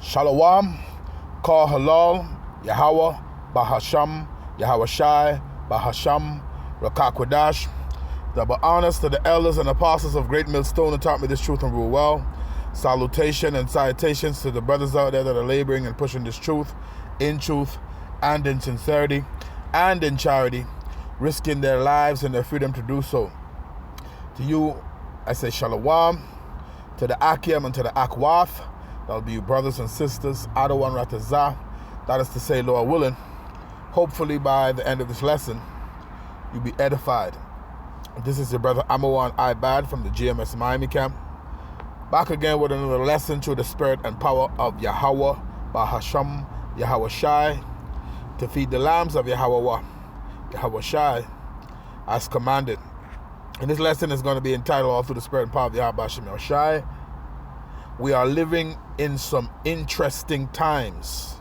Shalom, Kol Halal, Yahweh, Bahasham, Yahweh Shai, Bahasham, Rakakwadash. Double honors to the elders and apostles of Great Millstone who taught me this truth and rule well. Salutation and salutations to the brothers out there that are laboring and pushing this truth and in sincerity and in charity, risking their lives and their freedom to do so. To you, I say Shalom, to the Akim and to the Akwaf. That'll be you brothers and sisters, Adawan Ratazah. That is to say, Lord willing, hopefully by the end of this lesson, you'll be edified. This is your brother Amawan Ibad from the GMS Miami camp. Back again with another lesson through the spirit and power of Yahweh, Bahasham, Yahweh Shai, to feed the lambs of Yahweh Shai, as commanded. And this lesson is going to be entitled all through the spirit and power of Yahweh Shai. We are living in some interesting times.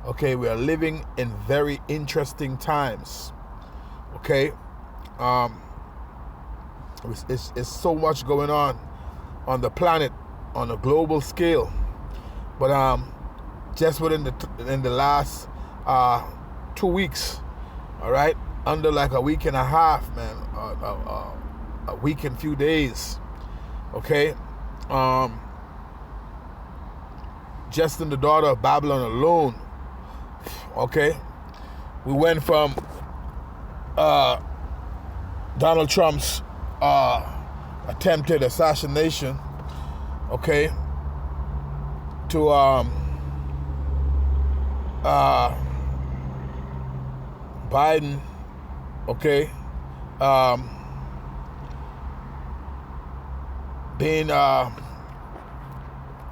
Okay, we are living in very interesting times. Okay, it's so much going on the planet on a global scale. But just within the last 2 weeks, all right, under like a week and a half, man, a week and few days. Okay, just in the daughter of Babylon alone, okay, we went from Donald Trump's attempted assassination, okay, to Biden, okay, being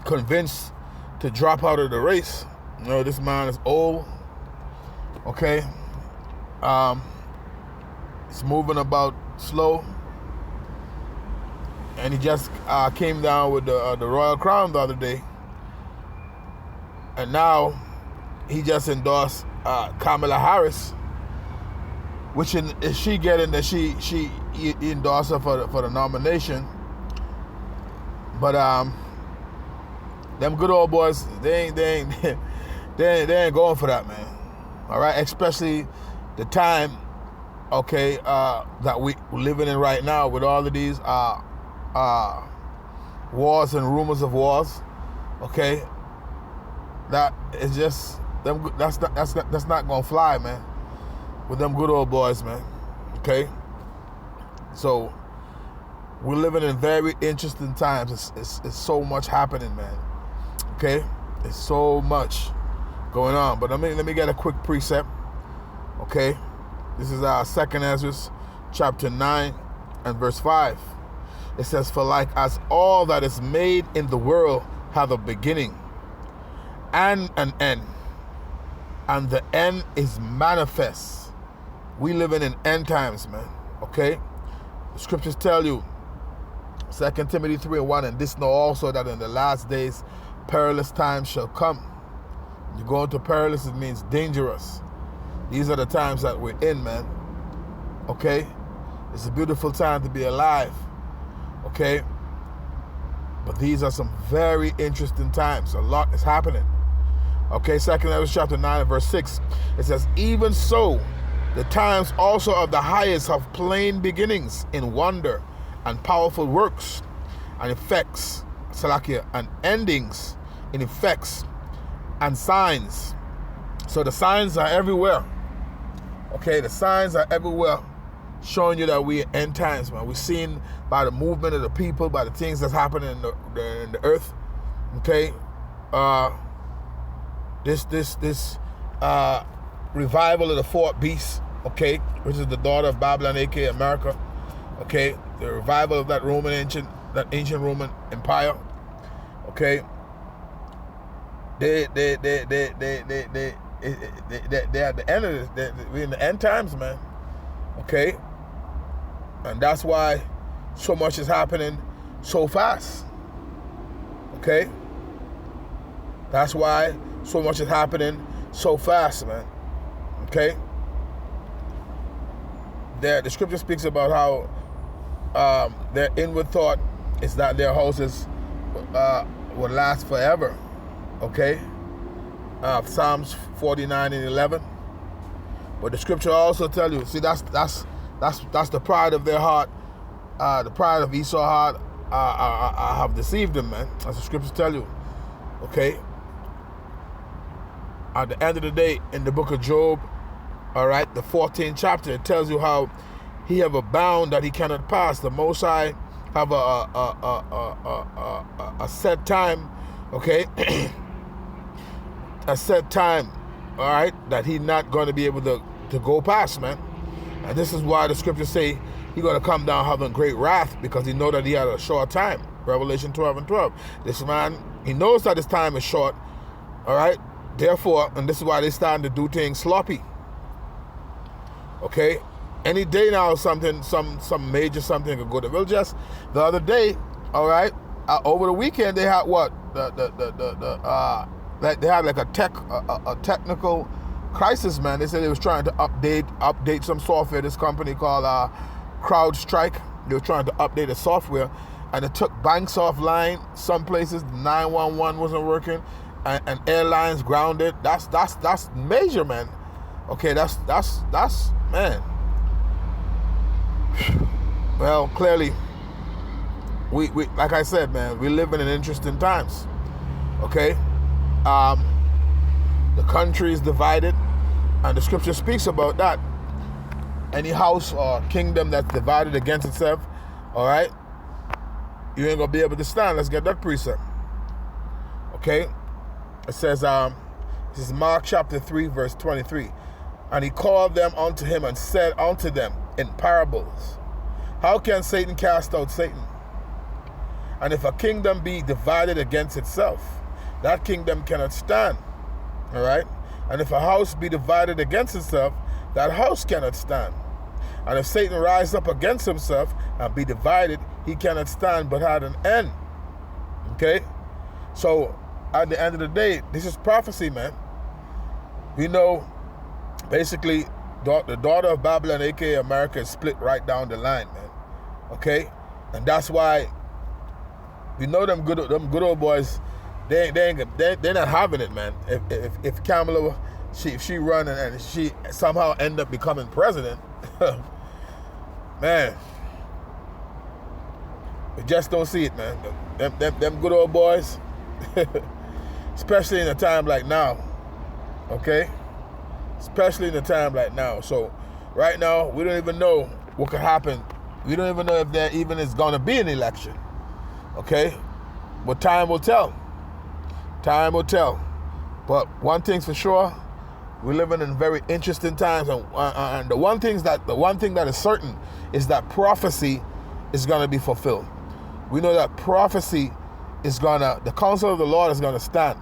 convinced to drop out of the race. You know, this man is old, okay, he's moving about slow, and he just came down with the Royal Crown the other day, and now he just endorsed Kamala Harris, which is she getting that she endorsed her for the nomination. But them good old boys, they ain't going for that, man. All right, especially the time, okay, that we're living in right now with all of these wars and rumors of wars. Okay, that is just them. That's not gonna fly, man. With them good old boys, man. Okay, so we're living in very interesting times. It's so much happening, man. Okay, it's so much going on. But let me get a quick precept. Okay, this is our 2 Ezra, chapter 9 and verse 5. It says, "For like as all that is made in the world have a beginning and an end, and the end is manifest." We living in end times, man. Okay, the scriptures tell you, 2 Timothy 3:1, "And this know also that in the last days perilous times shall come." You go into perilous, it means dangerous. These are the times that we're in, man. Okay, it's a beautiful time to be alive. Okay, but these are some very interesting times. A lot is happening. Okay, 2 Ezra chapter 9 and verse 6, it says, "Even so, the times also of the highest have plain beginnings in wonder and powerful works and effects, Salakia, and endings in effects and signs." So the signs are everywhere. Okay, the signs are everywhere, showing you that we're in end times, man. We're seeing by the movement of the people, by the things that's happening in the earth. Okay, this revival of the fourth beast, okay, which is the daughter of Babylon, aka America. Okay, the revival of that ancient Roman Empire. Okay, they at the end of this. We're in the end times, man. Okay, and that's why so much is happening so fast. Okay, that's why so much is happening so fast, man. Okay, the scripture speaks about how their inward thought is that their houses will last forever. Okay, Psalms 49 and 11. But the scripture also tell you, see, that's the pride of their heart, the pride of Esau's heart. I have deceived them, man. As the scriptures tell you. Okay. At the end of the day, in the book of Job, all right, the 14th chapter, it tells you how he have a bound that he cannot pass. The Most High have a set time, okay, a set time, all right, that he not going to be able to go past, man. And this is why the scriptures say he going to come down having great wrath, because he know that he had a short time. Revelation 12 and 12. This man, he knows that his time is short, all right. Therefore, and this is why they starting to do things sloppy. Okay, any day now, some major something could go to. Well, just the other day, all right, over the weekend they had what like they had like a technical crisis, man. They said they was trying to update some software. This company called CrowdStrike. They were trying to update the software, and it took banks offline. Some places 911 wasn't working. And airlines grounded. That's major, man. Okay, that's man. Well, clearly, we like I said, man, we live in interesting times. Okay, the country is divided, and the scripture speaks about that. Any house or kingdom that's divided against itself, all right, you ain't gonna be able to stand. Let's get that precept. Okay. It says, this is Mark chapter 3, verse 23. And he called them unto him and said unto them in parables, how can Satan cast out Satan? And if a kingdom be divided against itself, that kingdom cannot stand. All right? And if a house be divided against itself, that house cannot stand. And if Satan rise up against himself and be divided, he cannot stand but had an end. Okay? So, at the end of the day, this is prophecy, man. We know, basically, the daughter of Babylon, aka America, is split right down the line, man. Okay, and that's why we know them good old boys. They're not having it, man. If Kamala, if she run and she somehow end up becoming president, man, we just don't see it, man. Them good old boys. Especially in a time like now, okay? Especially in a time like now. So, right now, we don't even know what could happen. We don't even know if there even is going to be an election, okay? But time will tell. Time will tell. But one thing's for sure, we're living in very interesting times, and the one thing that is certain is that prophecy is going to be fulfilled. We know that prophecy is the counsel of the Lord is gonna stand.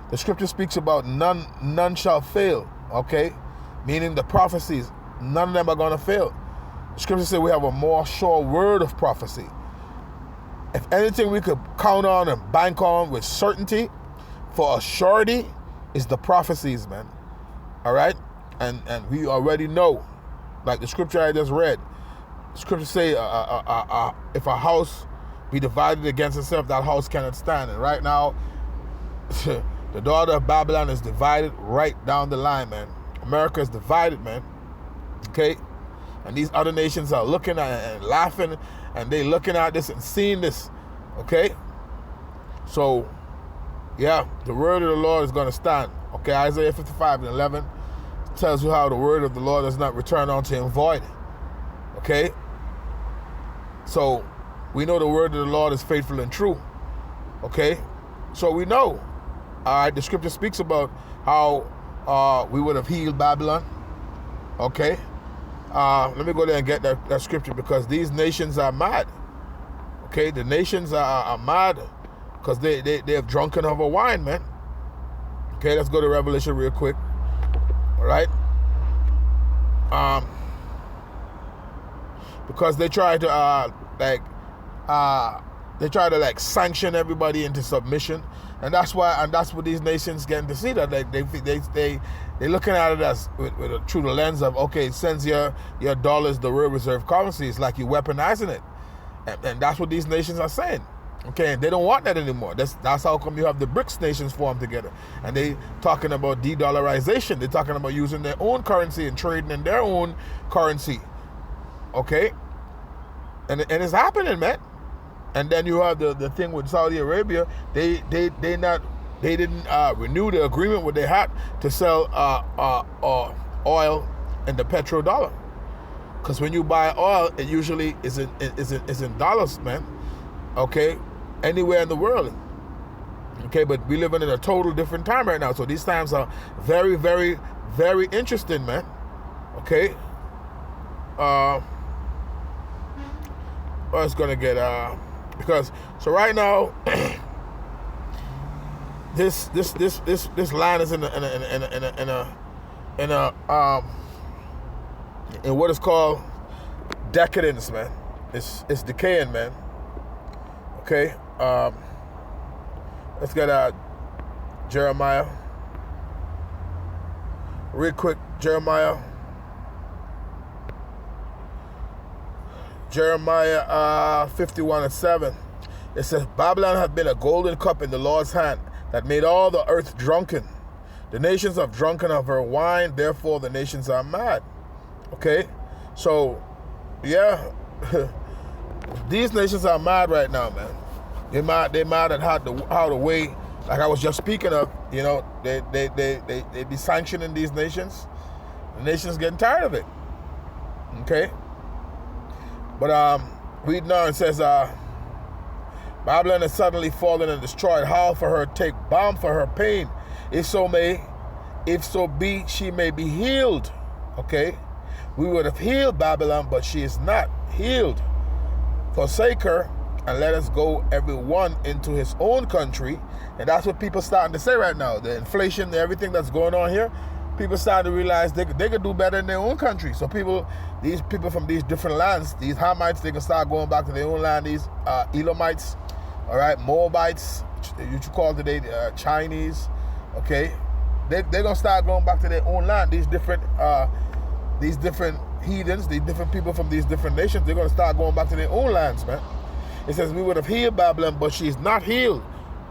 The scripture speaks about none shall fail, okay? Meaning the prophecies, none of them are gonna fail. The scripture says we have a more sure word of prophecy. If anything we could count on and bank on with certainty for a surety is the prophecies, man. All right? And we already know, like the scripture I just read, the scripture say if a house be divided against itself, that house cannot stand. And right now, the daughter of Babylon is divided right down the line, man. America is divided, man. Okay? And these other nations are looking at and laughing, and they looking at this and seeing this. Okay? So, yeah, the word of the Lord is going to stand. Okay, Isaiah 55 and 11 tells you how the word of the Lord does not return unto him void. Okay? So, we know the word of the Lord is faithful and true. Okay? So we know. All right, the scripture speaks about how we would have healed Babylon. Okay? Let me go there and get that scripture, because these nations are mad. Okay? The nations are mad because they have drunken of a wine, man. Okay, let's go to Revelation real quick. All right? Because they try to sanction everybody into submission, and that's what these nations getting to see, that they're looking at it as through the lens of, okay, since your dollar is the real reserve currency, it's like you're weaponizing it, and that's what these nations are saying. Okay, and they don't want that anymore. That's how come you have the BRICS nations formed together. And they talking about de-dollarization. They're talking about using their own currency and trading in their own currency. Okay? And it's happening, man. And then you have the thing with Saudi Arabia. They didn't renew the agreement what they had to sell oil in the petrodollar. Because when you buy oil, it usually is in dollars, man. Okay? Anywhere in the world. Okay, but we living in a total different time right now. So these times are very, very, very interesting, man. Okay. It's gonna get because so right now this line is in what is called decadence, man. It's decaying, man. Okay. Let's get Jeremiah. Real quick, Jeremiah 51:7. It says, Babylon hath been a golden cup in the Lord's hand that made all the earth drunken. The nations have drunken of her wine, therefore the nations are mad. Okay? So, yeah. These nations are mad right now, man. They mad at how the way, like I was just speaking of, you know, they be sanctioning these nations. The nations getting tired of it. Okay? But reading on, it says, Babylon is suddenly fallen and destroyed. Howl for her, take balm for her pain. If so be she may be healed. Okay? We would have healed Babylon, but she is not healed. Forsake her, and let us go every one into his own country. And that's what people starting to say right now. The inflation, everything that's going on here, people starting to realize they could do better in their own country. So these people from these different lands, these Hamites, they can start going back to their own land. These Elamites, all right, Moabites, you call today Chinese, okay? They're gonna start going back to their own land. These different heathens, these different people from these different nations, they're gonna start going back to their own lands, man. It says, we would have healed Babylon, but she is not healed.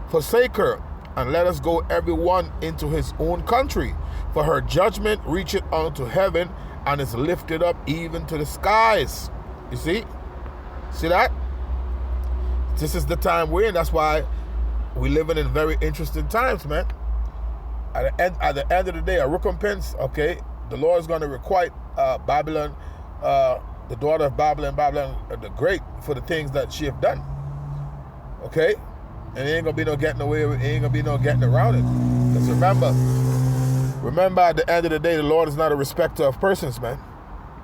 Forsake her, and let us go every one into his own country. For her judgment reacheth unto heaven, and is lifted up even to the skies. You see? See that? This is the time we're in. That's why we're living in very interesting times, man. At the end of the day, a recompense, okay? The Lord is going to requite Babylon, the daughter of Babylon the Great, for the things that she have done. Okay? And there ain't gonna be no getting away with it. Ain't gonna be no getting around it. Because remember at the end of the day, the Lord is not a respecter of persons, man.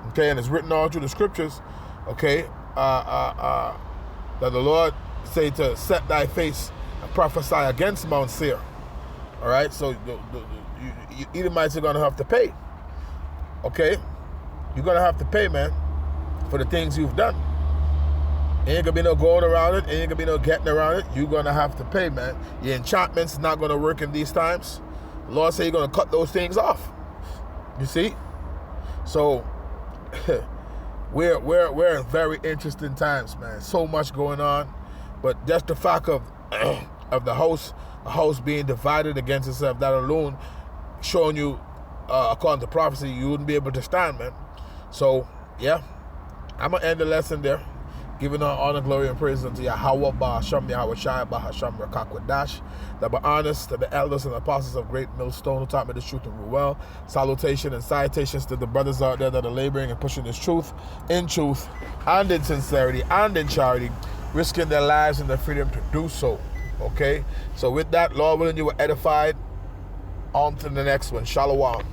Okay? And it's written all through the scriptures, okay? That the Lord say to set thy face and prophesy against Mount Seir. All right? So you Edomites are gonna have to pay. Okay? You're gonna have to pay, man, for the things you've done. Ain't gonna be no going around it. Ain't gonna be no getting around it. You're gonna have to pay, man. Your enchantment's not gonna work in these times. The Lord say you're gonna cut those things off. You see? So we're in very interesting times, man. So much going on, but just the fact of the house being divided against itself, that alone showing you, according to prophecy, you wouldn't be able to stand, man. So yeah, I'm gonna end the lesson there. Giving all honor, glory, and praise unto Yahweh, Ba'asham, Yahweh Shai, Ba'asham, Rakakwadash, that be honest to the elders and apostles of Great Millstone who taught me the truth and rule well. Salutation and salutations to the brothers out there that are laboring and pushing this truth and in sincerity and in charity, risking their lives and their freedom to do so. Okay? So with that, Lord willing, you were edified. On to the next one. Shalom.